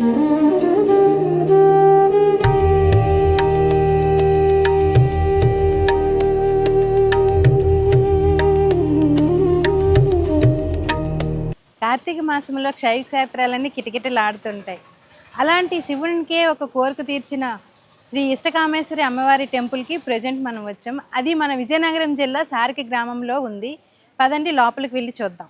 కార్తీక మాసంలో క్షేత్రాలన్నీ కిటకిటలాడుతుంటాయి. అలాంటి శివునికే ఒక కోరిక తీర్చిన శ్రీ ఇష్టకామేశ్వరి అమ్మవారి టెంపుల్కి ప్రజెంట్ మనం వచ్చాం. అది మన విజయనగరం జిల్లా సారికి గ్రామంలో ఉంది. పదండి లోపలికి వెళ్ళి చూద్దాం.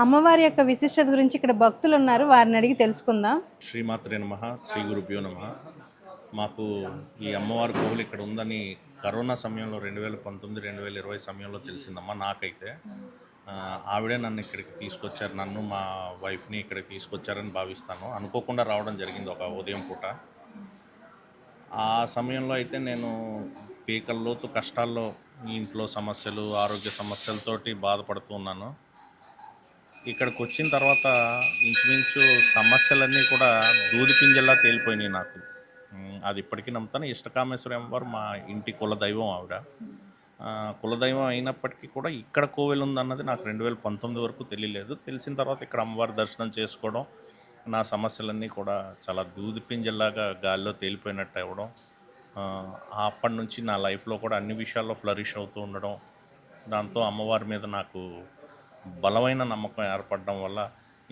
అమ్మవారి యొక్క విశిష్టత గురించి ఇక్కడ భక్తులు ఉన్నారు, వారిని అడిగి తెలుసుకుందాం. శ్రీమాత్రే నమః, శ్రీ గురుభ్యో నమః. మాకు ఈ అమ్మవారి కోవిలు ఇక్కడ ఉందని కరోనా సమయంలో 2019-2020 సమయంలో తెలిసిందమ్మా. నాకైతే ఆవిడే నన్ను ఇక్కడికి తీసుకొచ్చారు, నన్ను మా వైఫ్ని ఇక్కడికి తీసుకొచ్చారని భావిస్తాను. అనుకోకుండా రావడం జరిగింది ఒక ఉదయం పూట. ఆ సమయంలో అయితే నేను పీకల్లోతు కష్టాల్లో, ఇంట్లో సమస్యలు, ఆరోగ్య సమస్యలతోటి బాధపడుతూ ఉన్నాను. ఇక్కడికి వచ్చిన తర్వాత ఇంచుమించు సమస్యలన్నీ కూడా దూది పింజల్లా తేలిపోయినాయి నాకు. అది ఇప్పటికీ నమ్ముతాను. ఇష్టకామేశ్వరి అమ్మవారు మా ఇంటి కులదైవం. ఆవిడ కులదైవం అయినప్పటికీ కూడా ఇక్కడ కోవెలు ఉందన్నది నాకు 2019 వరకు తెలియలేదు. తెలిసిన తర్వాత ఇక్కడ అమ్మవారి దర్శనం చేసుకోవడం, నా సమస్యలన్నీ కూడా చాలా దూది పింజల్లాగా గాలిలో తేలిపోయినట్టు అవ్వడం, అప్పటి నుంచి నా లైఫ్లో కూడా అన్ని విషయాల్లో ఫ్లరిష్ అవుతూ ఉండడం, దాంతో అమ్మవారి మీద నాకు బలమైన నమ్మకం ఏర్పడడం వల్ల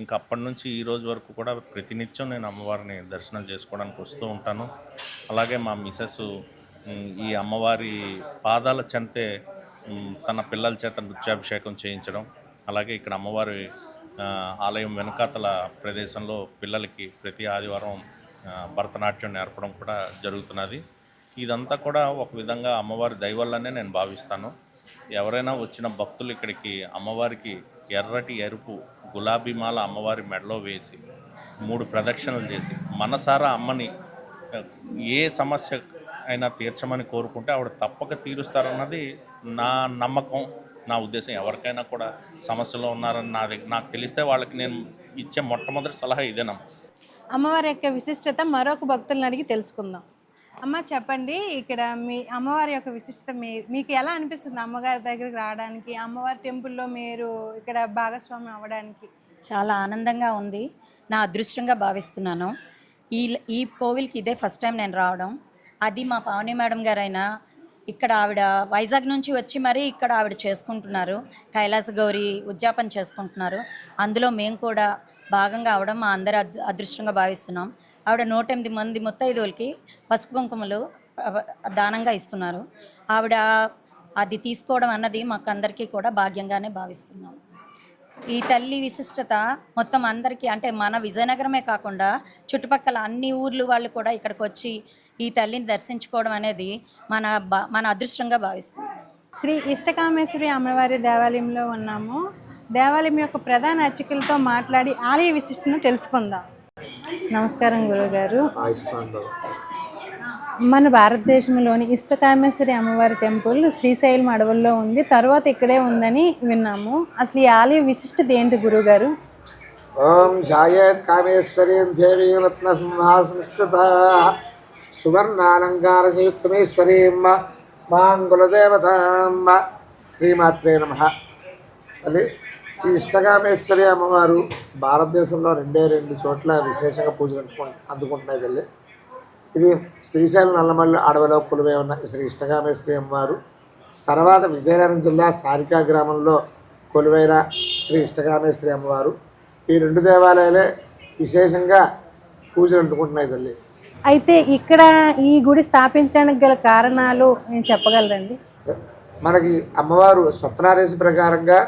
ఇంకా అప్పటి నుంచి ఈ రోజు వరకు కూడా ప్రతినిత్యం నేను అమ్మవారిని దర్శనం చేసుకోవడానికి వస్తూ ఉంటాను. అలాగే మా మిసెస్ ఈ అమ్మవారి పాదాల చెంతే తన పిల్లల చేత నృత్యాభిషేకం చేయించడం, అలాగే ఇక్కడ అమ్మవారి ఆలయం వెనకాతల ప్రదేశంలో పిల్లలకి ప్రతి ఆదివారం భరతనాట్యం నేర్పడం కూడా జరుగుతున్నది. ఇదంతా కూడా ఒక విధంగా అమ్మవారి దయ వల్లనే నేను భావిస్తాను. ఎవరైనా వచ్చిన భక్తులు ఇక్కడికి అమ్మవారికి ఎర్రటి ఎరుపు గులాబీ మాల అమ్మవారి మెడలో వేసి 3 ప్రదక్షిణలు చేసి మనసారా అమ్మని ఏ సమస్య అయినా తీర్చమని కోరుకుంటే ఆవిడ తప్పక తీరుస్తారన్నది నా నమ్మకం, నా ఉద్దేశం. ఎవరికైనా కూడా సమస్యలో ఉన్నారని నాకు తెలిస్తే వాళ్ళకి నేను ఇచ్చే మొట్టమొదటి సలహా ఇదేనమ్మా. అమ్మవారి యొక్క విశిష్టత మరొక భక్తులను అడిగి తెలుసుకుందాం. అమ్మ చెప్పండి, ఇక్కడ మీ అమ్మవారి యొక్క విశిష్టత మీకు ఎలా అనిపిస్తుంది? అమ్మగారి దగ్గరికి రావడానికి, అమ్మవారి టెంపుల్లో మీరు ఇక్కడ భాగస్వామి అవ్వడానికి? చాలా ఆనందంగా ఉంది, నా అదృష్టంగా భావిస్తున్నాను. ఈ కోవిల్కి ఇదే ఫస్ట్ టైం నేను రావడం. అది మా పావని మేడం గారైనా ఇక్కడ ఆవిడ వైజాగ్ నుంచి వచ్చి మరీ ఇక్కడ ఆవిడ చేసుకుంటున్నారు, కైలాస గౌరి ఉద్యాపన చేసుకుంటున్నారు. అందులో మేము కూడా భాగంగా అవడం మా అందరి అదృష్టంగా భావిస్తున్నాం. ఆవిడ 108 మంది ముత్తైదువులకి పసుపు కుంకుమలు దానంగా ఇస్తున్నారు. ఆవిడ అది తీసుకోవడం అన్నది మాకు అందరికీ కూడా భాగ్యంగానే భావిస్తున్నాం. ఈ తల్లి విశిష్టత మొత్తం అందరికీ, అంటే మన విజయనగరమే కాకుండా చుట్టుపక్కల అన్ని ఊర్లు వాళ్ళు కూడా ఇక్కడికి వచ్చి ఈ తల్లిని దర్శించుకోవడం అనేది మన అదృష్టంగా భావిస్తున్నాం. శ్రీ ఇష్టకామేశ్వరి అమ్మవారి దేవాలయంలో ఉన్నాము. దేవాలయం యొక్క ప్రధాన అర్చకులతో మాట్లాడి ఆలయ విశిష్టను తెలుసుకుందాం. నమస్కారం గురుగారు. మన భారతదేశంలోని ఇష్టకామేశ్వరి అమ్మవారి టెంపుల్ శ్రీశైలం అడవుల్లో ఉంది, తర్వాత ఇక్కడే ఉందని విన్నాము. అసలు ఈ ఆలయ విశిష్టత ఏంటి గురుగారు? ఓం ఛాయేత్ కామేశ్వరీం దేవీ రత్న సింహాసనస్థిత సువర్ణాలంకారయుక్తమేశ్వరీం మాంగులదేవతాం శ్రీమాత్రే నమః. అది ఈ ఇష్టకామేశ్వరి అమ్మవారు భారతదేశంలో 2 చోట్ల విశేషంగా పూజలు అందుకుంటున్నాయి తల్లి. ఇది శ్రీశైలం నల్లమల్లి అడవిలో కొలువై ఉన్న శ్రీ ఇష్టకామేశ్వరి అమ్మవారు, తర్వాత విజయనగరం జిల్లా సారికా గ్రామంలో కొలువైన శ్రీ ఇష్టకామేశ్వరి అమ్మవారు. ఈ 2 దేవాలయాలే విశేషంగా పూజలు అందుకుంటున్నాయి తల్లి. అయితే ఇక్కడ ఈ గుడి స్థాపించడానికి గల కారణాలు నేను చెప్పగలరండి? మనకి అమ్మవారు స్వప్నాదేశ ప్రకారంగా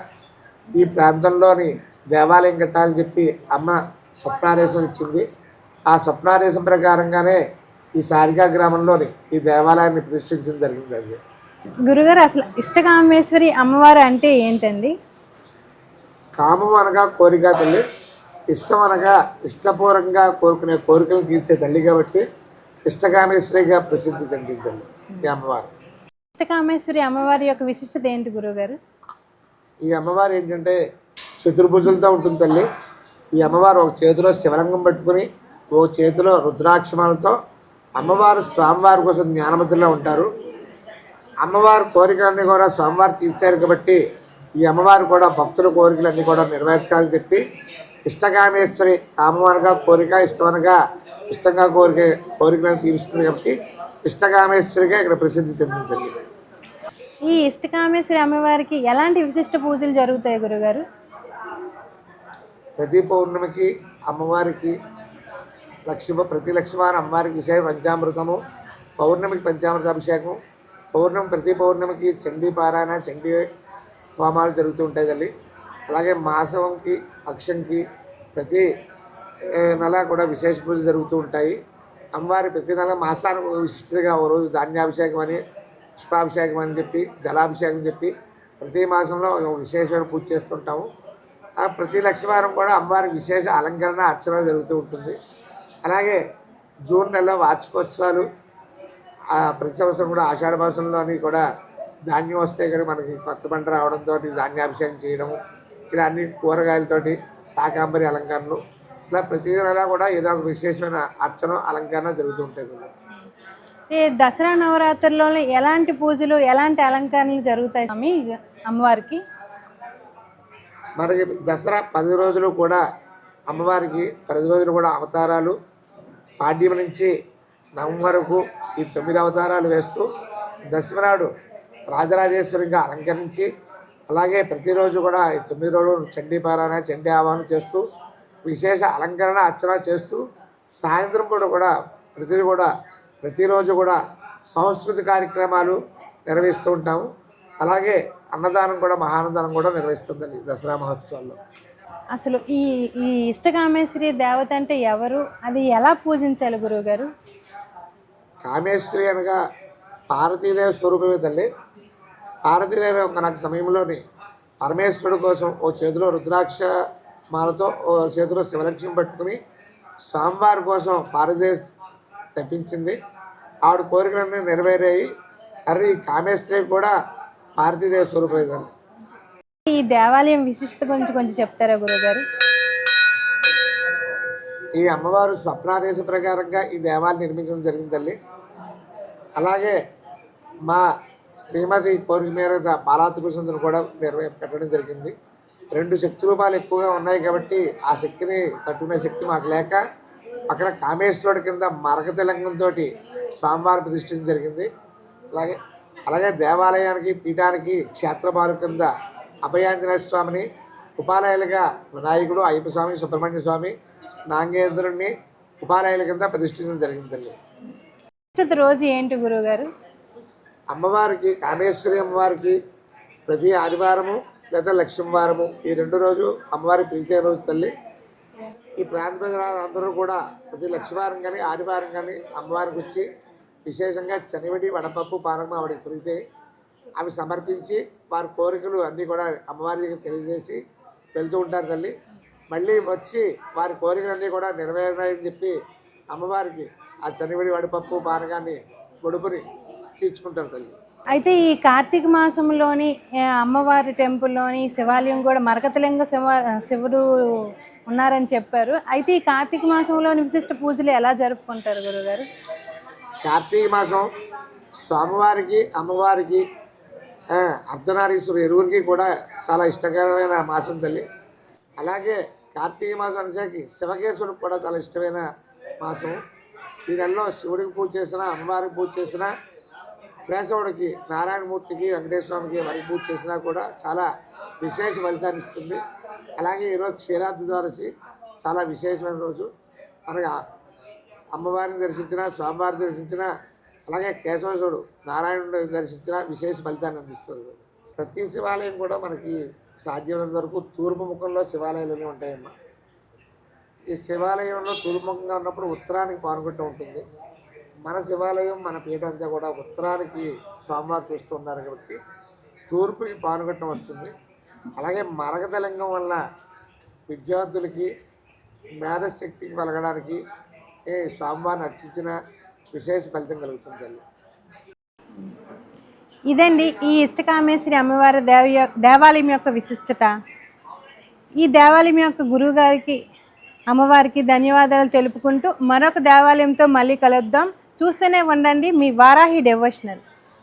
ఈ ప్రాంతంలోని దేవాలయం కట్టాలని చెప్పి అమ్మ స్వప్నాదేశం ఇచ్చింది. ఆ స్వప్నాదేశం ప్రకారంగానే ఈ సారికా గ్రామంలోని ఈ దేవాలయాన్ని ప్రతిష్ఠించడం జరిగిందండి. గురుగారు, అసలు ఇష్టకామేశ్వరి అమ్మవారు అంటే ఏంటండి? కామం అనగా కోరిక తల్లి, ఇష్టం అనగా ఇష్టపూర్వకంగా కోరుకునే కోరికలు తీర్చే తల్లి కాబట్టి ఇష్టకామేశ్వరిగా ప్రసిద్ధి చెందింది తల్లి ఈ అమ్మవారు. ఇష్టకామేశ్వరి అమ్మవారి యొక్క విశిష్టత ఏంటి గురుగారు? ఈ అమ్మవారు ఏంటంటే చతుర్భుజులతో ఉంటుంది తల్లి. ఈ అమ్మవారు ఒక చేతిలో శివలింగం పట్టుకుని ఒక చేతిలో రుద్రాక్షమాలతో అమ్మవారు స్వామివారి కోసం జ్ఞానముద్రలో ఉంటారు. అమ్మవారి కోరికలన్నీ కూడా స్వామివారు తీర్చారు కాబట్టి ఈ అమ్మవారు కూడా భక్తుల కోరికలన్నీ కూడా నెరవేర్చాలని చెప్పి ఇష్టకామేశ్వరి, కామవనగా కోరిక, ఇష్టంగా కోరికలను తీరుస్తుంది కాబట్టి ఇష్టకామేశ్వరిగా ఇక్కడ ప్రసిద్ధి చెందుతుంది. ఈ ఇష్టకామేశ్వరి అమ్మవారికి ఎలాంటి విశిష్ట పూజలు జరుగుతాయి గురుగారు? ప్రతి పౌర్ణమికి అమ్మవారికి ప్రతి లక్ష్మీవారం అమ్మవారికి విశేష పంచామృతము, పౌర్ణమికి పంచామృతాభిషేకం, ప్రతి పౌర్ణమికి చండీ పారాయణ, చండీ హోమాలు జరుగుతూ ఉంటాయి తల్లి. అలాగే మాసంకి పక్షంకి ప్రతి నెల కూడా విశేష పూజలు జరుగుతూ ఉంటాయి. అమ్మవారి ప్రతి నెల మాసానికి ఒక విశిష్టతగా ఓ రోజు ధాన్యాభిషేకం అని, పుష్పాభిషేకం అని చెప్పి, జలాభిషేకం చెప్పి ప్రతి మాసంలో ఒక విశేషమైన పూజ చేస్తుంటాము. ప్రతి లక్షవారం కూడా అమ్మవారికి విశేష అలంకరణ, అర్చన జరుగుతూ ఉంటుంది. అలాగే జూన్ నెలలో వార్షికోత్సవాలు, ప్రతి సంవత్సరం కూడా ఆషాఢ మాసంలోని కూడా ధాన్యం వస్తే కూడా మనకి కొత్త పంట రావడంతో ధాన్యాభిషేకం చేయడము, ఇలా అన్ని కూరగాయలతోటి శాకాంబరి అలంకరణలు, ఇలా ప్రతి నెల కూడా ఏదో ఒక విశేషమైన అర్చన, అలంకరణ జరుగుతూ ఉంటుంది. ఈ దసరా నవరాత్రుల్లో ఎలాంటి పూజలు, ఎలాంటి అలంకరణలు జరుగుతాయి స్వామి అమ్మవారికి? మనకి దసరా 10 రోజులు కూడా అమ్మవారికి 10 రోజులు కూడా అవతారాలు, పాడ్యం నుంచి నవం వరకు ఈ 9 అవతారాలు వేస్తూ దశమి నాడు రాజరాజేశ్వరిగా అలంకరించి, అలాగే ప్రతిరోజు కూడా ఈ 9 రోజులు చండీ పారాయణ, చండీ ఆవాహన చేస్తూ విశేష అలంకరణ, అర్చన చేస్తూ సాయంత్రం పూట కూడా ప్రతిరోజు కూడా సంస్కృతి కార్యక్రమాలు నిర్వహిస్తూ ఉంటాము. అలాగే అన్నదానం కూడా, మహాన్నదానం కూడా నిర్వహిస్తుంది దసరా మహోత్సవాల్లో. అసలు ఈ ఈ ఇష్టకామేశ్వరి దేవత అంటే ఎవరు, అది ఎలా పూజించాలి గురువుగారు? కామేశ్వరి అనగా పార్వతీదేవి స్వరూపమే తల్లి. పార్వతీదేవి నాకు సమయంలోని పరమేశ్వరుడు కోసం ఓ చేతిలో రుద్రాక్ష మాలతో, ఓ చేతిలో శివలక్ష్యం పట్టుకుని స్వామివారి కోసం పార్వతీదేవి తప్పించింది. ఆవిడ కోరికలన్నీ నెరవేరాయి. కానీ కామేశ్వరి కూడా పార్వతీదేవి స్వరూపం. ఈ దేవాలయం విశిష్టత గురించి కొంచెం చెప్తారా గురుగారు? ఈ అమ్మవారు స్వప్నాదేశ ప్రకారంగా ఈ దేవాలయం నిర్మించడం జరిగింది తల్లి. అలాగే మా శ్రీమతి కోరిక మేర బాలాత్రిపురంలో కూడా పెట్టడం జరిగింది. 2 శక్తి రూపాలు ఎక్కువగా ఉన్నాయి కాబట్టి ఆ శక్తిని తట్టుకునే శక్తి మాకు లేక అక్కడ కామేశ్వరుడి కింద మరకతిలంగంతో స్వామివారి ప్రతిష్ఠించడం జరిగింది. అలాగే దేవాలయానికి, పీఠానికి క్షేత్రపాలు కింద అభయాంజనేయ స్వామిని, ఉపాలయాలుగా వినాయకుడు, అయ్యప్ప స్వామి, సుబ్రహ్మణ్య స్వామి, నాగేంద్రుడిని ఉపాలయాల కింద ప్రతిష్ఠించడం జరిగిందండి. రోజు ఏంటి గురువుగారు? అమ్మవారికి, కామేశ్వరి అమ్మవారికి ప్రతి ఆదివారము లేదా లక్ష్మీవారము, ఈ 2 రోజు అమ్మవారి ప్రీతి రోజు తల్లి. ఈ ప్రాంత ప్రజలందరూ కూడా ప్రతి లక్ష్మీవారం కానీ ఆదివారం కానీ అమ్మవారికి వచ్చి విశేషంగా శనివిడి, వడపప్పు, పానకం ఆవిడకి ప్రీతి అవి సమర్పించి వారి కోరికలు అన్నీ కూడా అమ్మవారి దగ్గర తెలియజేసి వెళ్తూ ఉంటారు తల్లి. మళ్ళీ వచ్చి వారి కోరికలన్నీ కూడా నెరవేరాయని చెప్పి అమ్మవారికి ఆ శనివిడి, వడపప్పు, పానకాన్ని, గొడుపుని తీర్చుకుంటారు తల్లి. అయితే ఈ కార్తీక మాసంలోని అమ్మవారి టెంపుల్లోని శివాలయం కూడా మరకతలింగ శివుడు ఉన్నారని చెప్పారు. అయితే ఈ కార్తీక మాసంలోని విశిష్ట పూజలు ఎలా జరుపుకుంటారు గురుగారు? కార్తీక మాసం స్వామివారికి, అమ్మవారికి, అర్ధనారీశ్వరు ఇరువురికి కూడా చాలా ఇష్టకరమైన మాసం తల్లి. అలాగే కార్తీక మాసం అనేసరికి శివకేశ్వరునికి కూడా చాలా ఇష్టమైన మాసం. ఈ నెలలో శివుడికి పూజ చేసినా, అమ్మవారికి పూజ చేసినా, కేశవుడికి, నారాయణమూర్తికి, వెంకటేశ్వర స్వామికి వారికి పూజ చేసినా కూడా చాలా విశేష ఫలితాన్ని ఇస్తుంది. అలాగే ఈరోజు క్షీరాబ్ది ద్వాదశి చాలా విశేషమైన రోజు. మనకి అమ్మవారిని దర్శించిన, స్వామివారిని దర్శించిన, అలాగే కేశవేశ్వరుడు, నారాయణుడు దర్శించిన విశేష ఫలితాన్ని అందిస్తుంది. ప్రతి శివాలయం కూడా మనకి సాధ్యమైనంత వరకు తూర్పు ముఖంలో శివాలయాలనే ఉంటాయమ్మా. ఈ శివాలయంలో తూర్పు ముఖంగా ఉన్నప్పుడు ఉత్తరానికి పానుకుంటూ ఉంటుంది. మన శివాలయం, మన పీఠం అంతా కూడా ఉత్తరానికి స్వామివారు చూస్తూ ఉన్నారు కాబట్టి తూర్పుకి పానుగట్టం వస్తుంది. అలాగే మరకతలింగం వల్ల విద్యార్థులకి మేధశక్తికి కలగడానికి స్వామివారిని అర్చించిన విశేష ఫలితం కలుగుతుంది. ఇదండి ఈ ఇష్టకామేశ్వరి అమ్మవారి దేవాలయం యొక్క విశిష్టత. ఈ దేవాలయం యొక్క గురువు గారికి అమ్మవారికి ధన్యవాదాలు తెలుపుకుంటూ మరొక దేవాలయంతో మళ్ళీ కలుద్దాం. చూస్తూనే ఉండండి మీ వారాహి డివోషనల్.